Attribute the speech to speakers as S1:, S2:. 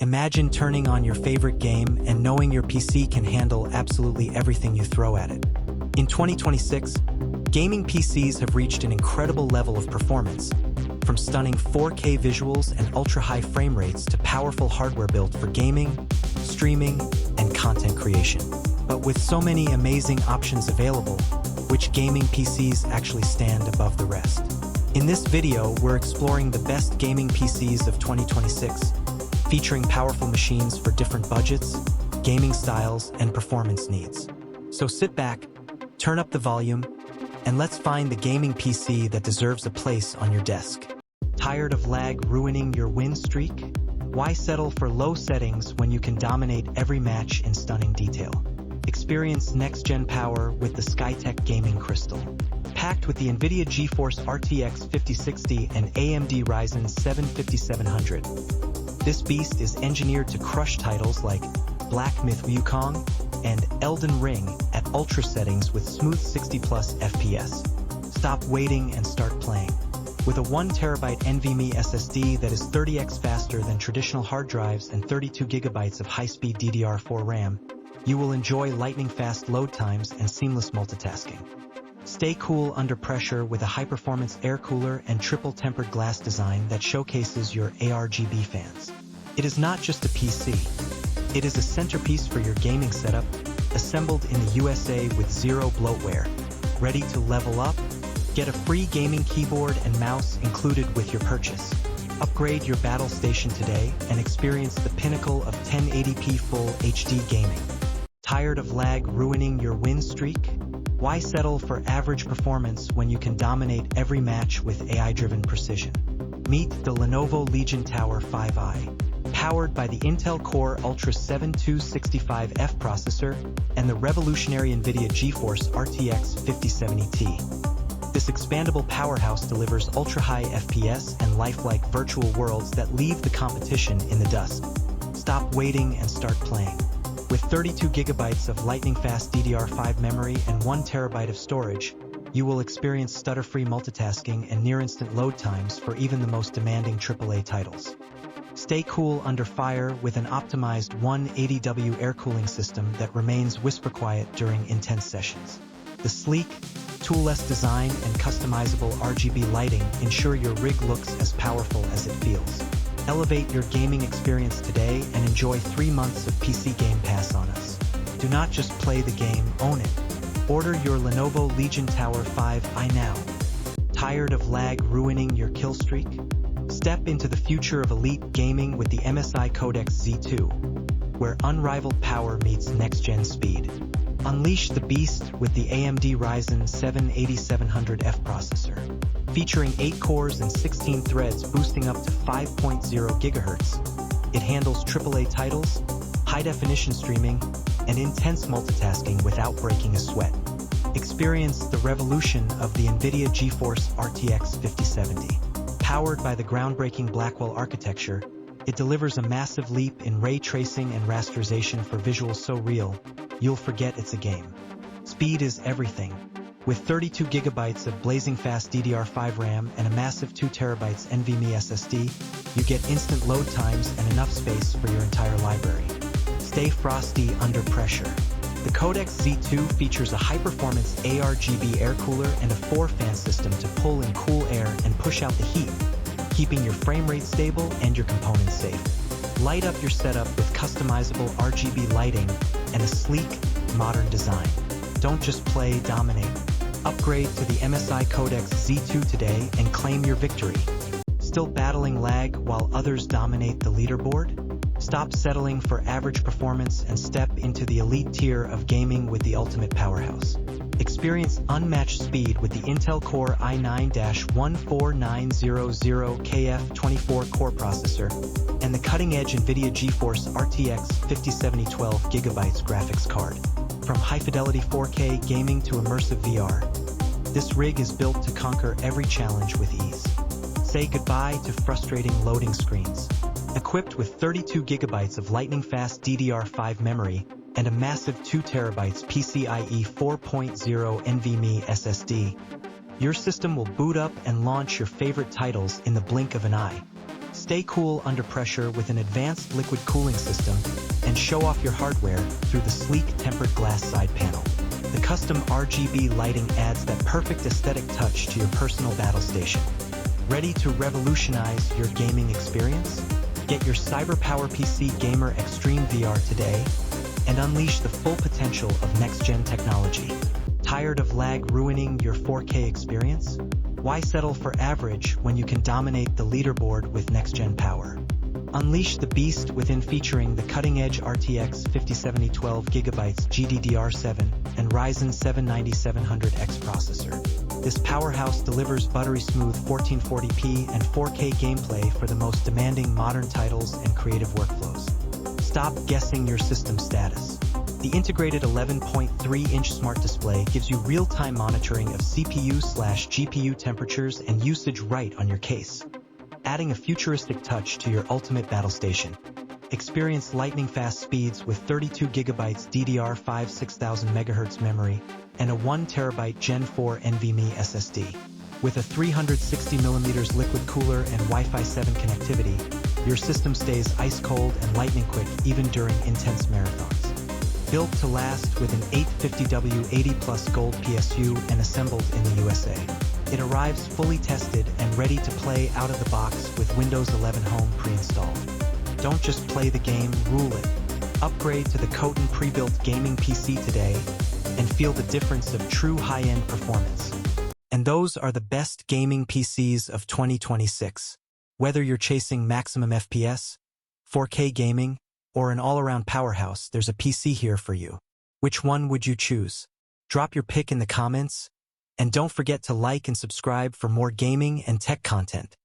S1: Imagine turning on your favorite game and knowing your PC can handle absolutely everything you throw at it. In 2026, gaming PCs have reached an incredible level of performance, from stunning 4K visuals and ultra-high frame rates to powerful hardware built for gaming, streaming, and content creation. But with so many amazing options available, which gaming PCs actually stand above the rest? In this video, we're exploring the best gaming PCs of 2026, featuring powerful machines for different budgets, gaming styles, and performance needs. So sit back, turn up the volume, and let's find the gaming PC that deserves a place on your desk. Tired of lag ruining your win streak? Why settle for low settings when you can dominate every match in stunning detail? Experience next-gen power with the Skytech Gaming Crystal. Packed with the NVIDIA GeForce RTX 5060 and AMD Ryzen 7 5700. This beast is engineered to crush titles like Black Myth Wukong and Elden Ring at ultra settings with smooth 60+ FPS. Stop waiting and start playing. With a 1TB NVMe SSD that is 30x faster than traditional hard drives and 32GB of high-speed DDR4 RAM, you will enjoy lightning-fast load times and seamless multitasking. Stay cool under pressure with a high-performance air cooler and triple-tempered glass design that showcases your ARGB fans. It is not just a PC. It is a centerpiece for your gaming setup, assembled in the USA with zero bloatware. Ready to level up? Get a free gaming keyboard and mouse included with your purchase. Upgrade your battle station today and experience the pinnacle of 1080p Full HD gaming. Tired of lag ruining your win streak? Why settle for average performance when you can dominate every match with AI-driven precision? Meet the Lenovo Legion Tower 5i, powered by the Intel Core Ultra 7265F processor and the revolutionary NVIDIA GeForce RTX 5070T. This expandable powerhouse delivers ultra-high FPS and lifelike virtual worlds that leave the competition in the dust. Stop waiting and start playing. With 32GB of lightning-fast DDR5 memory and 1TB of storage, you will experience stutter-free multitasking and near-instant load times for even the most demanding AAA titles. Stay cool under fire with an optimized 180W air cooling system that remains whisper-quiet during intense sessions. The sleek, tool-less design and customizable RGB lighting ensure your rig looks as powerful as it feels. Elevate your gaming experience today and enjoy 3 months of PC Game Pass on us. Do not just play the game, own it. Order your Lenovo Legion Tower 5i now. Tired of lag ruining your kill streak? Step into the future of elite gaming with the MSI Codex Z2, where unrivaled power meets next-gen speed. Unleash the beast with the AMD Ryzen 7 8700F processor. Featuring 8 cores and 16 threads boosting up to 5.0 GHz. It handles AAA titles, high-definition streaming, and intense multitasking without breaking a sweat. Experience the revolution of the NVIDIA GeForce RTX 5070. Powered by the groundbreaking Blackwell architecture, it delivers a massive leap in ray tracing and rasterization for visuals so real, you'll forget it's a game. Speed is everything. With 32GB of blazing fast DDR5 RAM and a massive 2TB NVMe SSD, you get instant load times and enough space for your entire library. Stay frosty under pressure. The Codex Z2 features a high-performance ARGB air cooler and a 4-fan system to pull in cool air and push out the heat, keeping your frame rate stable and your components safe. Light up your setup with customizable RGB lighting and a sleek, modern design. Don't just play, dominate. Upgrade to the MSI Codex Z2 today and claim your victory. Still battling lag while others dominate the leaderboard? Stop settling for average performance and step into the elite tier of gaming with the ultimate powerhouse. Experience unmatched speed with the Intel Core i9-14900KF24 core processor and the cutting-edge NVIDIA GeForce RTX 5070 12GB graphics card. From high-fidelity 4K gaming to immersive VR, this rig is built to conquer every challenge with ease. Say goodbye to frustrating loading screens. Equipped with 32GB of lightning-fast DDR5 memory and a massive 2TB PCIe 4.0 NVMe SSD, your system will boot up and launch your favorite titles in the blink of an eye. Stay cool under pressure with an advanced liquid cooling system and show off your hardware through the sleek tempered glass side panel. The custom RGB lighting adds that perfect aesthetic touch to your personal battle station. Ready to revolutionize your gaming experience? Get your CyberPower PC Gamer Extreme VR today and unleash the full potential of next-gen technology. Tired of lag ruining your 4K experience? Why settle for average when you can dominate the leaderboard with next-gen power? Unleash the beast within, featuring the cutting-edge RTX 5070 12GB GDDR7 and Ryzen 7 9700X processor. This powerhouse delivers buttery-smooth 1440p and 4K gameplay for the most demanding modern titles and creative workflows. Stop guessing your system status. The integrated 11.3-inch smart display gives you real-time monitoring of CPU/GPU temperatures and usage right on your case, adding a futuristic touch to your ultimate battle station. Experience lightning-fast speeds with 32GB DDR5 6000 MHz memory and a 1TB Gen 4 NVMe SSD. With a 360mm liquid cooler and Wi-Fi 7 connectivity, your system stays ice-cold and lightning-quick even during intense marathons. Built to last with an 850W 80+ Gold PSU and assembled in the USA. It arrives fully tested and ready to play out of the box with Windows 11 Home pre-installed. Don't just play the game, rule it. Upgrade to the Koten pre-built gaming PC today and feel the difference of true high-end performance. And those are the best gaming PCs of 2026. Whether you're chasing maximum FPS, 4K gaming, or an all-around powerhouse, there's a PC here for you. Which one would you choose? Drop your pick in the comments, and don't forget to like and subscribe for more gaming and tech content.